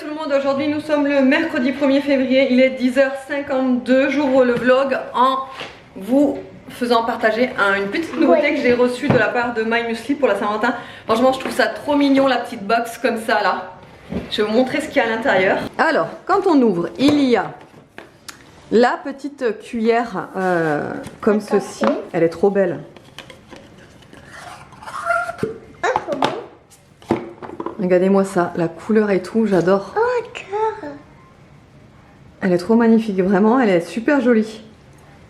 tout le monde, aujourd'hui nous sommes le mercredi 1er février, il est 10h52, j'ouvre le vlog en vous faisant partager une petite nouveauté que j'ai reçue de la part de My Muesli pour la Saint-Valentin. Franchement je trouve ça trop mignon, la petite box comme ça là. Je vais vous montrer ce qu'il y a à l'intérieur. Alors quand on ouvre, il y a la petite cuillère comme ceci, elle est trop belle. Regardez-moi ça, la couleur et tout, j'adore. Oh, un cœur. Elle est trop magnifique, vraiment, elle est super jolie.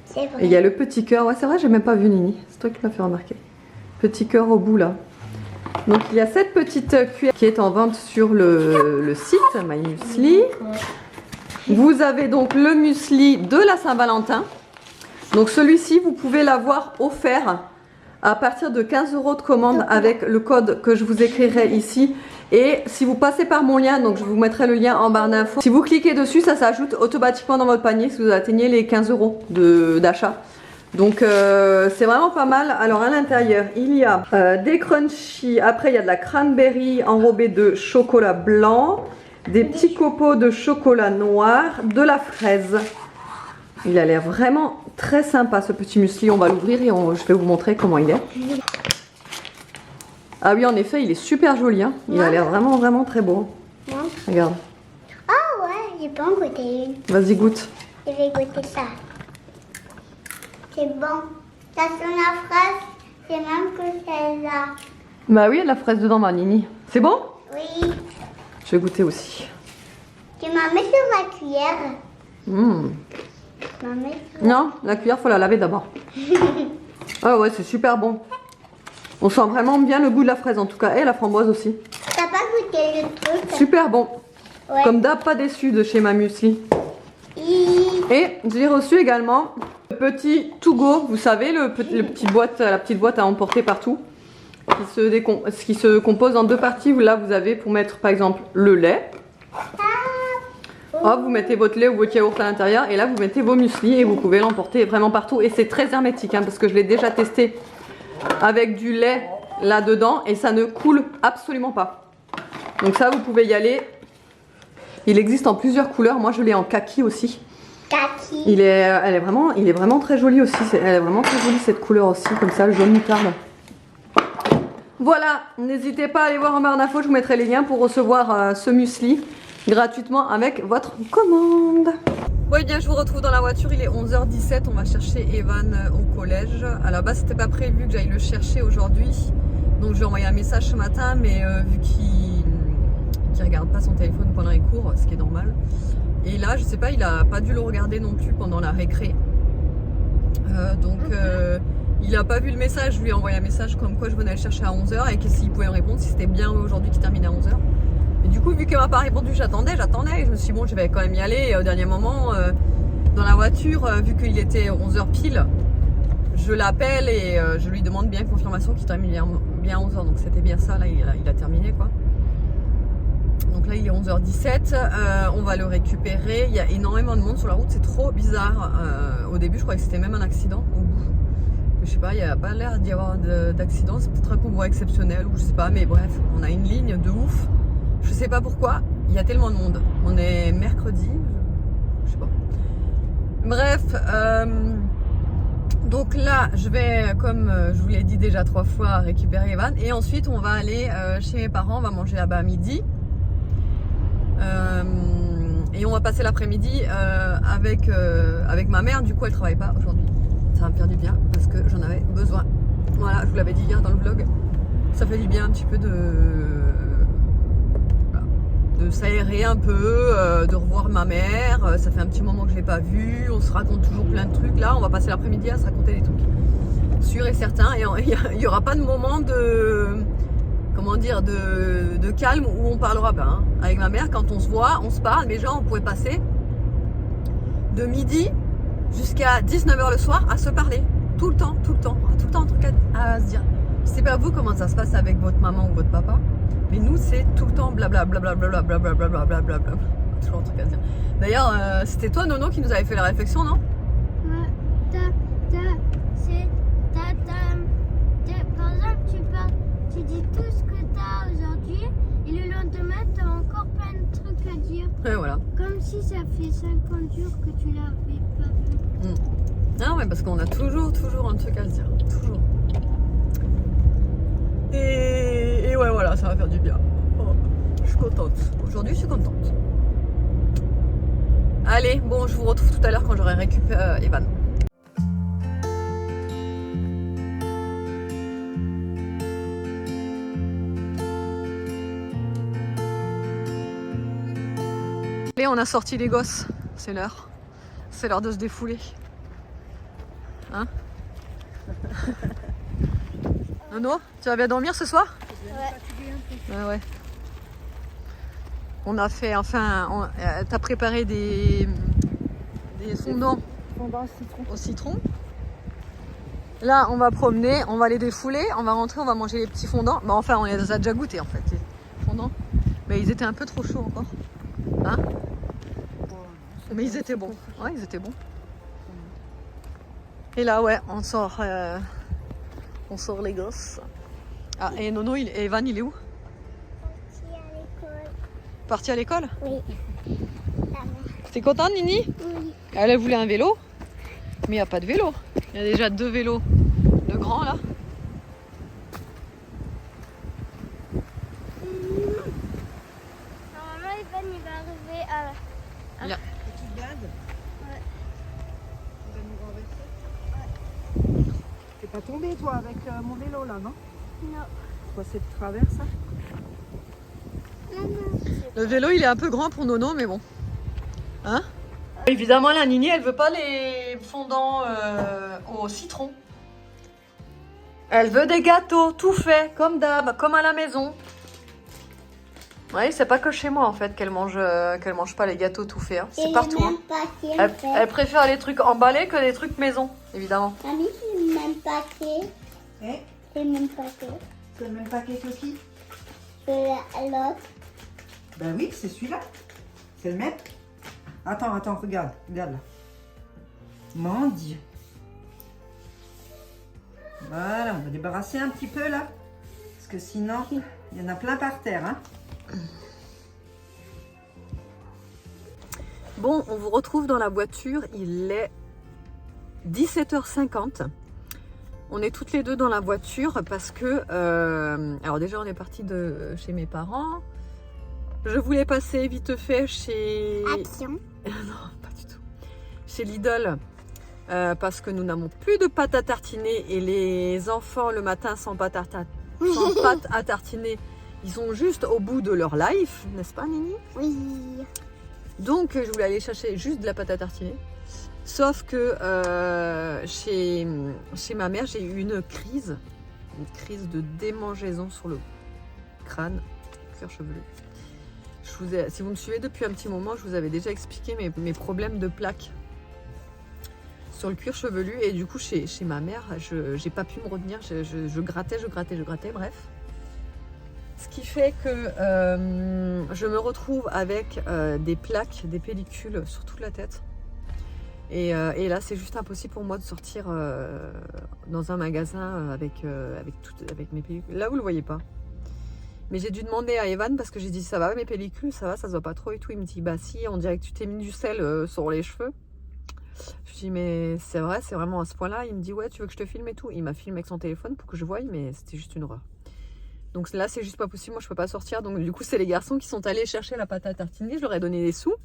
C'est vrai. Et il y a le petit cœur, ouais c'est vrai, j'ai même pas vu Nini, c'est toi qui m'as fait remarquer. Petit cœur au bout là. Donc il y a cette petite cuillère qui est en vente sur le site My Muesli. Vous avez donc le muesli de la Saint-Valentin. Donc celui-ci, vous pouvez l'avoir offert à partir de 15 € de commande avec le code que je vous écrirai ici. Et si vous passez par mon lien, donc je vous mettrai le lien en barre d'infos. Si vous cliquez dessus, ça s'ajoute automatiquement dans votre panier si vous atteignez les 15 € d'achat. Donc c'est vraiment pas mal. Alors à l'intérieur, il y a des crunchy. Après, il y a de la cranberry enrobée de chocolat blanc. Des petits copeaux de chocolat noir, de la fraise. Il a l'air vraiment très sympa ce petit muesli. On va l'ouvrir et je vais vous montrer comment il est. Ah oui, en effet, il est super joli. Hein. Il a l'air vraiment très beau. Regarde. Ah ouais, j'ai pas en goûté une. Vas-y, goûte. Je vais goûter ça. C'est bon. Ça sent la fraise, c'est même que celle-là. Bah oui, il y a de la fraise dedans, ma Nini. C'est bon? Oui. Je vais goûter aussi. Tu m'as mis sur la cuillère. Non, la cuillère, faut la laver d'abord. Ah ouais, c'est super bon. On sent vraiment bien le goût de la fraise en tout cas. Et la framboise aussi. T'as pas goûté le truc? Super bon. Ouais. Comme d'hab, pas déçu de chez My Muesli. Et j'ai reçu également le petit to go. Vous savez, la petite boîte à emporter partout. Qui se compose en deux parties. Là, vous avez pour mettre par exemple le lait. Hop, vous mettez votre lait ou votre yaourt à l'intérieur. Et là, vous mettez vos muesli et vous pouvez l'emporter vraiment partout. Et c'est très hermétique hein, parce que je l'ai déjà testé avec du lait là-dedans. Et ça ne coule absolument pas. Donc ça, vous pouvez y aller. Il existe en plusieurs couleurs. Moi, je l'ai en kaki aussi. Kaki. Il est vraiment très joli aussi. Elle est vraiment très jolie cette couleur aussi. Comme ça, le jaune moutarde. Voilà, n'hésitez pas à aller voir en barre d'infos, je vous mettrai les liens pour recevoir ce muesli gratuitement avec votre commande. Oui bien, je vous retrouve dans la voiture, il est 11h17, on va chercher Evan au collège. À la base, c'était pas prévu que j'aille le chercher aujourd'hui, donc j'ai envoyé un message ce matin, mais vu qu'il regarde pas son téléphone pendant les cours, ce qui est normal. Et là, je sais pas, il a pas dû le regarder non plus pendant la récré. Il n'a pas vu le message, je lui ai envoyé un message comme quoi je venais le chercher à 11h et que s'il pouvait me répondre, si c'était bien aujourd'hui qui terminait à 11h. Et du coup, vu qu'elle m'a pas répondu, j'attendais, et je me suis dit bon, je vais quand même y aller. Et au dernier moment, dans la voiture, vu qu'il était 11h pile, je l'appelle et je lui demande bien une confirmation qu'il termine bien à 11h. Donc c'était bien ça, là il a terminé quoi. Donc là il est 11h17, on va le récupérer. Il y a énormément de monde sur la route, c'est trop bizarre. Au début, je croyais que c'était même un accident au bout. Je sais pas, il n'y a pas l'air d'y avoir d'accident, c'est peut-être un convoi exceptionnel ou je sais pas, mais bref, on a une ligne de ouf. Je sais pas pourquoi, il y a tellement de monde. On est mercredi, je sais pas. Bref, donc là, je vais, comme je vous l'ai dit déjà 3 fois, récupérer Evan. Et ensuite, on va aller chez mes parents, on va manger là-bas à midi. Et on va passer l'après-midi avec ma mère, du coup elle travaille pas aujourd'hui. Ça va me faire du bien parce que j'en avais besoin. Voilà, je vous l'avais dit hier dans le vlog. Ça fait du bien un petit peu de s'aérer un peu, de revoir ma mère. Ça fait un petit moment que je l'ai pas vue. On se raconte toujours plein de trucs. Là, on va passer l'après-midi à se raconter des trucs sûrs et certains. Et il n'y aura pas de moment de calme où on parlera pas. Hein. Avec ma mère, quand on se voit, on se parle. Mais genre, on pouvait passer de midi jusqu'à 19h le soir à se parler, tout le temps, un truc à se dire. Je sais pas vous comment ça se passe avec votre maman ou votre papa, mais nous c'est tout le temps blablabla, toujours un truc à se dire. D'ailleurs, c'était toi Nono qui nous avait fait la réflexion, non? Par exemple, tu dis tout ce que tu as aujourd'hui et le lendemain tu as encore plein de trucs à dire. Et voilà. Comme si ça fait 50 jours que tu l'avais pas vu. Ah ouais, parce qu'on a toujours un truc à se dire. Toujours. Et ouais, voilà, ça va faire du bien. Oh, je suis contente. Aujourd'hui, je suis contente. Allez, bon, je vous retrouve tout à l'heure quand j'aurai récupéré Evan. Allez, on a sorti les gosses. C'est l'heure. C'est l'heure de se défouler. Hein? Nono, tu vas bien dormir ce soir? Ouais. Ouais. On a fait, enfin, t'as préparé des fondants au citron. Là, on va promener, on va les défouler, on va rentrer, on va manger les petits fondants. Bah, enfin, on les a déjà goûtés en fait, les fondants. Mais ils étaient un peu trop chauds encore. Hein? Mais ils étaient bons. Ouais, ils étaient bons. Et là, ouais, on sort les gosses. Ah, et Nono, Evan, il est où? Parti à l'école. Parti à l'école? Oui. T'es contente, Nini? Oui. Elle voulait un vélo, mais il n'y a pas de vélo. Il y a déjà 2 vélos de grands là. Normalement, Evan, il va arriver à... Là. Petite blinde. Ouais. Tu vas nous renverser. Ouais. T'es pas tombé toi avec mon vélo là, non? Non. Quoi, c'est de travers ça? Non. Le vélo, il est un peu grand pour Nono, mais bon. Hein? Évidemment, la Nini, elle veut pas les fondants au citron. Elle veut des gâteaux, tout fait, comme d'hab, comme à la maison. Oui, c'est pas que chez moi en fait qu'elle mange pas les gâteaux tout faits. Hein. C'est partout. Hein. Elle préfère les trucs emballés que les trucs maison, évidemment. Mamie, c'est le même paquet. Eh? C'est le même paquet. C'est le même paquet que qui? Que l'autre. Ben oui, c'est celui-là. C'est le même. Attends, regarde là. Mon Dieu. Voilà, on va débarrasser un petit peu là. Parce que sinon, il y en a plein par terre. Hein. Bon, on vous retrouve dans la voiture. Il est 17h50. On est toutes les deux dans la voiture parce que... alors déjà, on est parti de chez mes parents. Je voulais passer vite fait chez... Action. Non, pas du tout. Chez Lidl. Parce que nous n'avons plus de pâte à tartiner et les enfants le matin sans pâte à tartiner, ils sont juste au bout de leur life, n'est-ce pas Nini? Oui. Donc je voulais aller chercher juste de la pâte à tartiner. Sauf que chez ma mère, j'ai eu une crise de démangeaison sur le crâne, cuir chevelu. Si vous me suivez depuis un petit moment, je vous avais déjà expliqué mes problèmes de plaques sur le cuir chevelu. Et du coup, chez ma mère, je n'ai pas pu me retenir. Je grattais, bref. Ce qui fait que je me retrouve avec des plaques, des pellicules sur toute la tête. Et là, c'est juste impossible pour moi de sortir dans un magasin avec mes pellicules. Là, vous ne le voyez pas. Mais j'ai dû demander à Evan parce que j'ai dit ça va mes pellicules, ça va, ça se voit pas trop et tout. Il me dit bah si, on dirait que tu t'es mis du sel sur les cheveux. Je lui dis mais c'est vrai, c'est vraiment à ce point-là. Il me dit ouais, tu veux que je te filme et tout. Il m'a filmé avec son téléphone pour que je voie, mais c'était juste une horreur. Donc là c'est juste pas possible, moi je peux pas sortir. Donc du coup c'est les garçons qui sont allés chercher la pâte à tartiner, je leur ai donné des sous.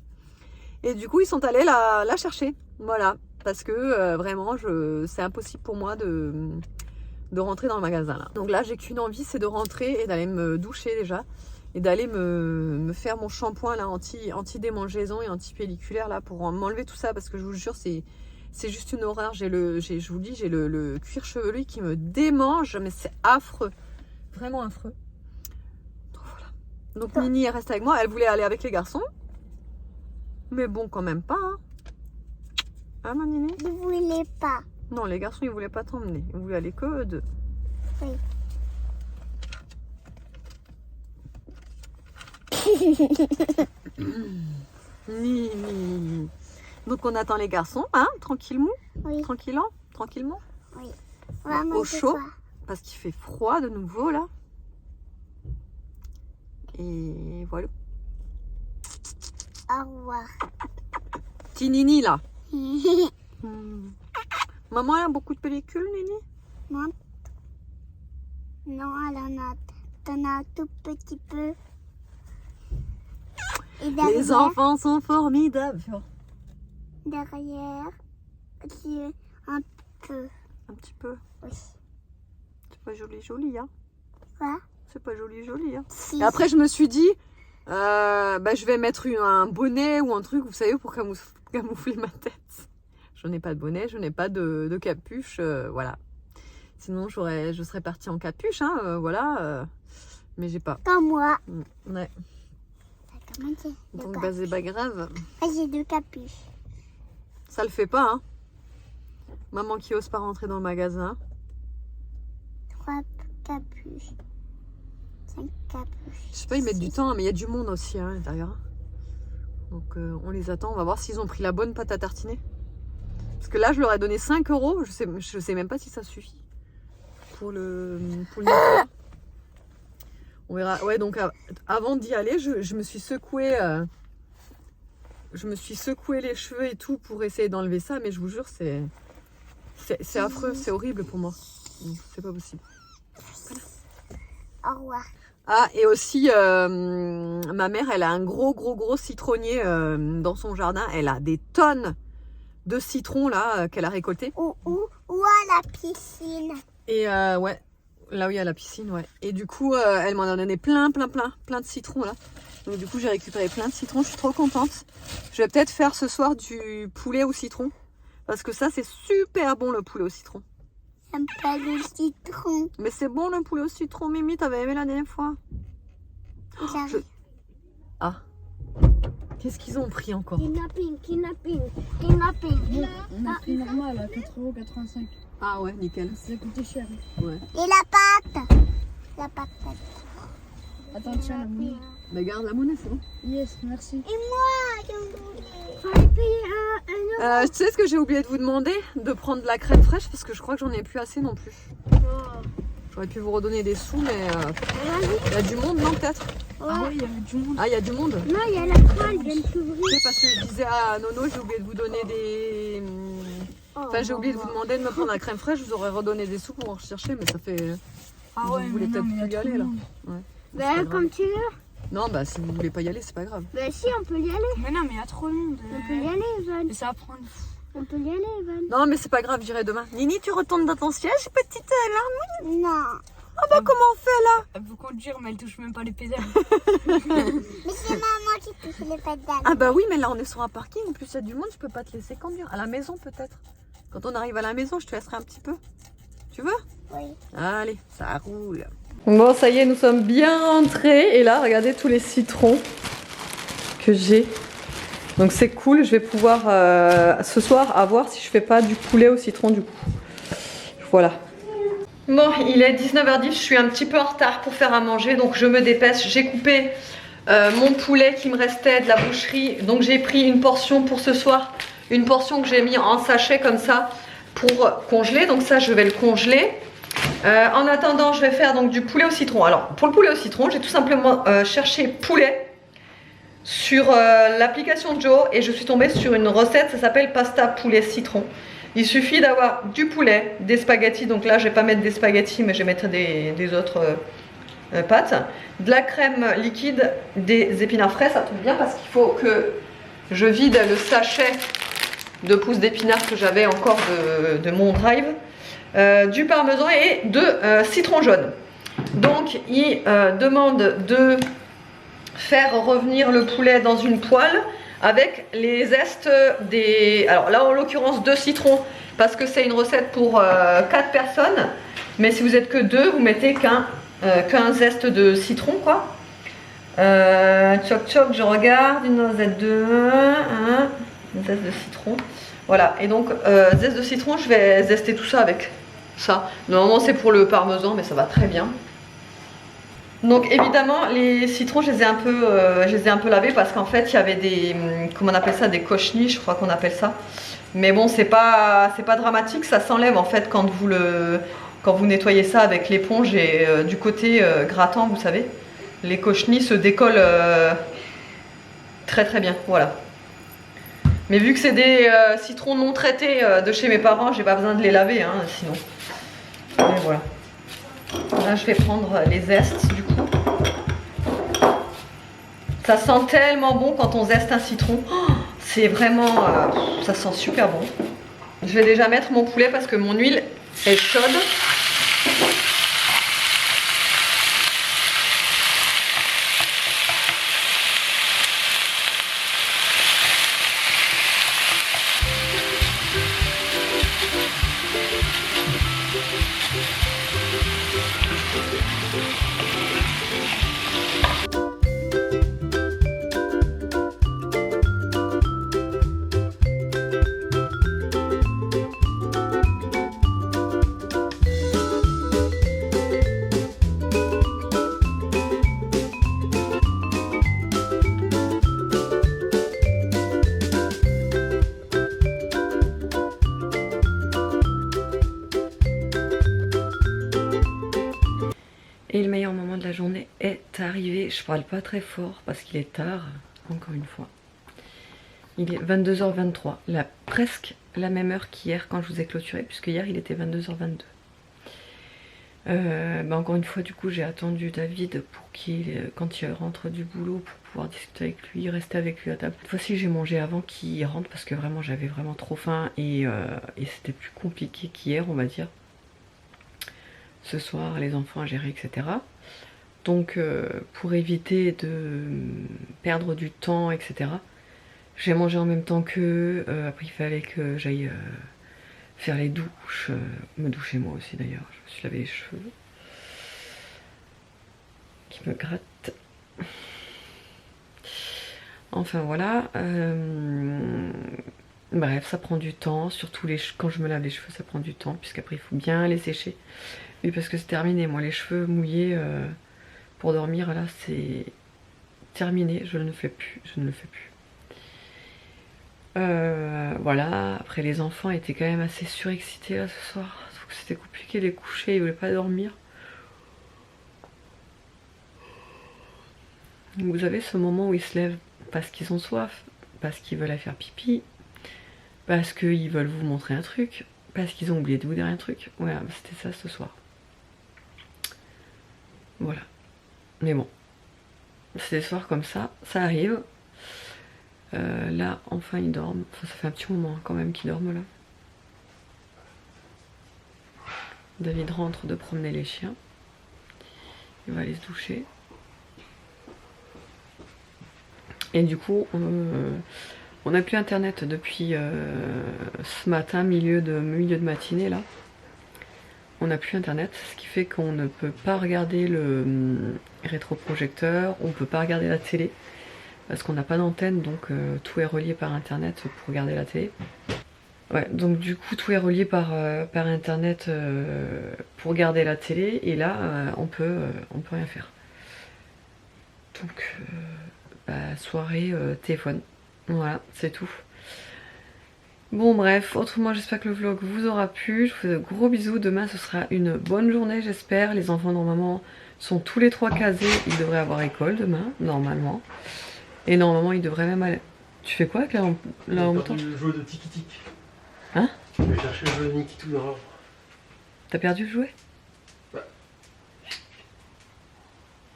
Et du coup ils sont allés la chercher. Voilà, parce que vraiment c'est impossible pour moi de rentrer dans le magasin là. Donc là j'ai qu'une envie, c'est de rentrer et d'aller me doucher déjà et d'aller me faire mon shampoing là anti-démangeaison et anti-pelliculaire là pour m'enlever tout ça parce que je vous jure c'est juste une horreur. Je vous dis j'ai le cuir chevelu qui me démange, mais c'est affreux, vraiment affreux. Donc voilà. Donc Nini elle reste avec moi, elle voulait aller avec les garçons, mais bon quand même pas. Hein, hein ma Nini? Vous voulez pas. Non, les garçons, ils voulaient pas t'emmener. Ils voulaient aller que eux deux. Oui. Nini. Donc on attend les garçons, hein, tranquillement. Oui. Tranquillement. Oui. Maman, Au chaud, quoi? parce qu'il fait froid de nouveau là. Et voilà. Au revoir. Petit Nini là. Maman elle a beaucoup de pellicules, Nini? Non. Non, elle en a un tout petit peu. Et derrière, Les enfants sont formidables. derrière, j'ai un peu. Un petit peu. Oui. C'est pas joli, hein? Quoi? C'est pas joli, hein? Si. Et après, je me suis dit, je vais mettre un bonnet ou un truc, vous savez, pour camoufler ma tête. Je n'ai pas de bonnet, je n'ai pas de capuche, voilà. Sinon, je serais partie en capuche, hein, voilà. Mais j'ai pas. Comme moi. Ouais. Comment dire? Donc, bah, c'est pas grave. J'ai deux capuches. Ça le fait pas, hein. Maman qui ose pas rentrer dans le magasin. 3 capuches. 5 capuches. Je sais pas, ils mettent du temps, mais il y a du monde aussi hein, à l'intérieur. Donc on les attend, on va voir s'ils ont pris la bonne pâte à tartiner. Parce que là, je leur ai donné 5 €, je sais même pas si ça suffit pour le nettoyer. On verra. Ouais, donc avant d'y aller, je me suis secoué. Je me suis secoué les cheveux et tout pour essayer d'enlever ça, mais je vous jure, c'est affreux, c'est horrible pour moi. C'est pas possible. Au revoir. Ah, et aussi, ma mère, elle a un gros citronnier dans son jardin. Elle a des tonnes de citrons là qu'elle a récoltés. Ou à la piscine. Et ouais, là où il y a la piscine, ouais. Et du coup, elle m'en a donné plein de citrons là. Donc du coup, j'ai récupéré plein de citrons. Je suis trop contente. Je vais peut-être faire ce soir du poulet au citron. Parce que ça, c'est super bon le poulet au citron. J'aime pas le citron. Mais c'est bon le poulet au citron, Mimi, t'avais aimé la dernière fois. J'arrive. Ah. Qu'est-ce qu'ils ont pris encore? Kidnapping. On a pris normal à 4,85 €. Ah ouais, nickel. Ça a coûté cher. Ouais. Et la pâte. La pâte. Attends, tiens la monnaie. Mais garde la monnaie, c'est bon. Yes, merci. Et moi, j'ai oublié. Fallait payer un Tu sais ce que j'ai oublié de vous demander? De prendre de la crème fraîche parce que je crois que j'en ai plus assez non plus. J'aurais pu vous redonner des sous, mais il y a du monde, non, peut-être? Ah oui, il y avait du monde. Ah, il y a du monde? Non, il y a la croix, elle vient de s'ouvrir. Oui, parce que je disais à Nono, j'ai oublié de vous donner des... Enfin, j'ai oublié de vous demander de me prendre la crème fraîche, je vous aurais redonné des sous pour en rechercher, mais ça fait... Ah Vous ouais, voulez mais non, peut-être mais il y a plus y trop aller, de là. monde. Ouais. Bah, C'est pas grave. comme tu veux. Non, bah si vous voulez pas y aller, c'est pas grave. Bah, si, on peut y aller. Mais non, mais il y a trop de monde. On peut y aller, Evan. Et ça va prendre. On peut y aller, Evan. Non, mais c'est pas grave, j'irai demain. Nini, tu retournes dans ton siège, petite là? Non. Ah bah comment on fait là? Elle peut conduire, mais elle touche même pas les pédales. Mais c'est maman qui touche les pédales. Ah bah oui, mais là on est sur un parking, en plus il y a du monde, je peux pas te laisser conduire. À la maison peut-être. Quand on arrive à la maison, je te laisserai un petit peu. Tu veux? Oui. Allez, ça roule. Bon, ça y est, nous sommes bien rentrés. Et là, regardez tous les citrons que j'ai. Donc c'est cool, je vais pouvoir ce soir avoir si je fais pas du poulet au citron du coup. Voilà. Bon, il est 19h10, je suis un petit peu en retard pour faire à manger, donc je me dépêche. J'ai coupé mon poulet qui me restait de la boucherie, donc j'ai pris une portion pour ce soir, une portion que j'ai mis en sachet comme ça pour congeler, donc ça je vais le congeler. En attendant, je vais faire donc du poulet au citron. Alors pour le poulet au citron, j'ai tout simplement cherché poulet sur l'application Joe et je suis tombée sur une recette, ça s'appelle pasta poulet citron. Il suffit d'avoir du poulet, des spaghettis, donc là je vais pas mettre des spaghettis mais je vais mettre des autres pâtes, de la crème liquide, des épinards frais, ça tombe bien parce qu'il faut que je vide le sachet de pousses d'épinards que j'avais encore de mon drive, du parmesan et de citron jaune. Donc il demande de faire revenir le poulet dans une poêle avec les zestes des... Alors là en l'occurrence 2 citrons parce que c'est une recette pour 4 personnes. Mais si vous êtes que 2, vous mettez qu'un zeste de citron quoi. Tchoc tchoc, je regarde, une noisette de... une zeste de citron. Voilà, et donc zeste de citron, je vais zester tout ça avec ça. Normalement c'est pour le parmesan mais ça va très bien. Donc évidemment les citrons je les ai un peu lavés parce qu'en fait il y avait des, comment on appelle ça, des cochenilles je crois qu'on appelle ça. Mais bon c'est pas dramatique, ça s'enlève en fait quand vous nettoyez ça avec l'éponge et du côté grattant vous savez. Les cochenilles se décollent Très très bien, voilà. Mais vu que c'est des citrons non traités de chez mes parents, j'ai pas besoin de les laver, hein, sinon. Et voilà. Là, je vais prendre les zestes du coup. Ça sent tellement bon quand on zeste un citron. Oh, c'est vraiment... ça sent super bon. Je vais déjà mettre mon poulet parce que mon huile est chaude. Et le meilleur moment de la journée est arrivé. Je parle pas très fort parce qu'il est tard, encore une fois. Il est 22h23, là, presque la même heure qu'hier quand je vous ai clôturé, puisque hier il était 22h22. Encore une fois, du coup, j'ai attendu David pour quand il rentre du boulot, pour pouvoir discuter avec lui, rester avec lui à table. Cette fois-ci, j'ai mangé avant qu'il rentre parce que vraiment j'avais vraiment trop faim et c'était plus compliqué qu'hier, on va dire. Ce soir, les enfants à gérer, etc. Donc, pour éviter de perdre du temps, etc., j'ai mangé en même temps qu'eux. Après, il fallait que j'aille faire les douches, me doucher moi aussi d'ailleurs. Je me suis lavé les cheveux. Qui me gratte. Enfin, voilà. Bref, ça prend du temps. Surtout quand je me lave les cheveux, ça prend du temps. Puisqu'après, il faut bien les sécher. Oui, parce que c'est terminé. Moi, les cheveux mouillés pour dormir, là, c'est terminé. Je ne le fais plus. Je ne le fais plus. Voilà. Après, les enfants étaient quand même assez surexcités là ce soir. Sauf que c'était compliqué de les coucher. Ils voulaient pas dormir. Vous avez ce moment où ils se lèvent parce qu'ils ont soif, parce qu'ils veulent aller faire pipi, parce qu'ils veulent vous montrer un truc, parce qu'ils ont oublié de vous dire un truc. Voilà, c'était ça ce soir. Voilà. Mais bon, c'est des soirs comme ça arrive. Là, enfin, ils dorment. Enfin, ça fait un petit moment quand même qu'ils dorment là. David rentre de promener les chiens. Il va aller se doucher. Et du coup, on n'a plus internet depuis ce matin, milieu de matinée là. On n'a plus internet, ce qui fait qu'on ne peut pas regarder le rétroprojecteur, on ne peut pas regarder la télé, parce qu'on n'a pas d'antenne, donc tout est relié par internet pour regarder la télé. Ouais, donc du coup tout est relié par internet pour regarder la télé, et là on peut rien faire. Donc soirée téléphone, voilà, c'est tout. Bon bref, autrement j'espère que le vlog vous aura plu, je vous fais de gros bisous, demain ce sera une bonne journée j'espère, les enfants normalement sont tous les trois casés, ils devraient avoir école demain, normalement. Et normalement ils devraient même aller... Tu fais quoi avec la lampe torche ? Le jouet de Tiki Tik. Hein ? Je vais chercher le jouet de Nikitou dans l'arbre. T'as perdu le jouet ? Ouais.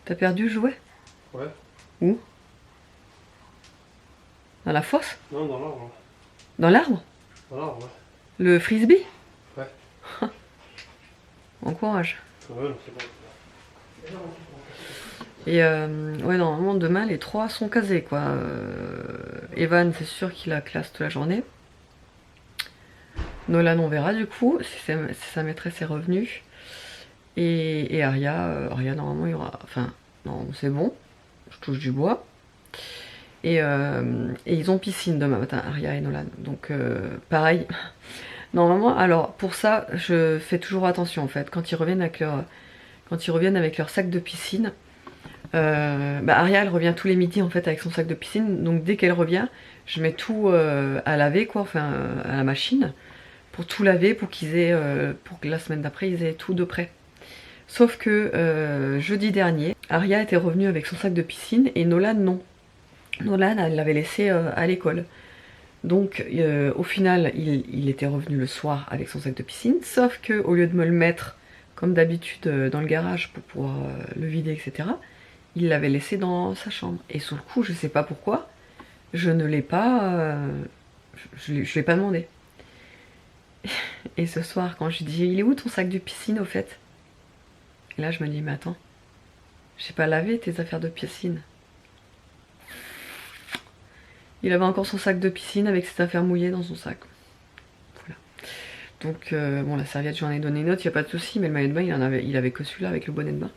T'as perdu le jouet ? Ouais. Où ? Dans la fosse ? Non, dans l'arbre. Dans l'arbre ? Dans l'arbre, ouais. Le frisbee ? Ouais. Bon courage. Ouais, non, c'est bon. Et ouais, normalement demain les trois sont casés quoi. Evan c'est sûr qu'il a classe toute la journée. Nolan on verra du coup si sa maîtresse est revenue. Et Aria normalement il y aura... Enfin non c'est bon, je touche du bois. Et ils ont piscine demain matin, Aria et Nolan. Donc pareil. Normalement, alors pour ça, je fais toujours attention en fait. Quand ils reviennent avec leur sac de piscine, Aria elle revient tous les midis en fait avec son sac de piscine. Donc dès qu'elle revient, je mets tout à laver quoi, enfin à la machine pour tout laver, pour pour que la semaine d'après ils aient tout de prêt. Sauf que jeudi dernier, Aria était revenue avec son sac de piscine et Nolan non. Nolan, elle l'avait laissé à l'école. Donc au final, il était revenu le soir avec son sac de piscine, sauf que au lieu de me le mettre comme d'habitude dans le garage pour pouvoir le vider, etc., il l'avait laissé dans sa chambre. Et sur le coup, je sais pas pourquoi, je ne l'ai pas, je l'ai pas demandé. Et ce soir, quand je lui dis, il est où ton sac de piscine au fait? Et là, je me dis, mais attends, j'ai pas lavé tes affaires de piscine. Il avait encore son sac de piscine avec ses affaires mouillées dans son sac. Voilà. Donc, bon, la serviette, j'en ai donné une autre, il n'y a pas de souci, mais le maillot de bain, il avait que celui-là avec le bonnet de bain.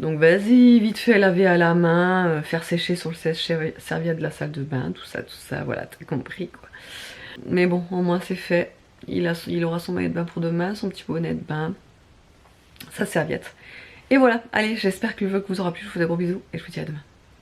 Donc, vas-y, vite fait, laver à la main, faire sécher sur le sèche-serviette de la salle de bain, tout ça, voilà, t'as compris, quoi. Mais bon, au moins, c'est fait. Il aura son maillot de bain pour demain, son petit bonnet de bain, sa serviette. Et voilà, allez, j'espère que le vlog vous aura plu, je vous fais des gros bisous, et je vous dis à demain.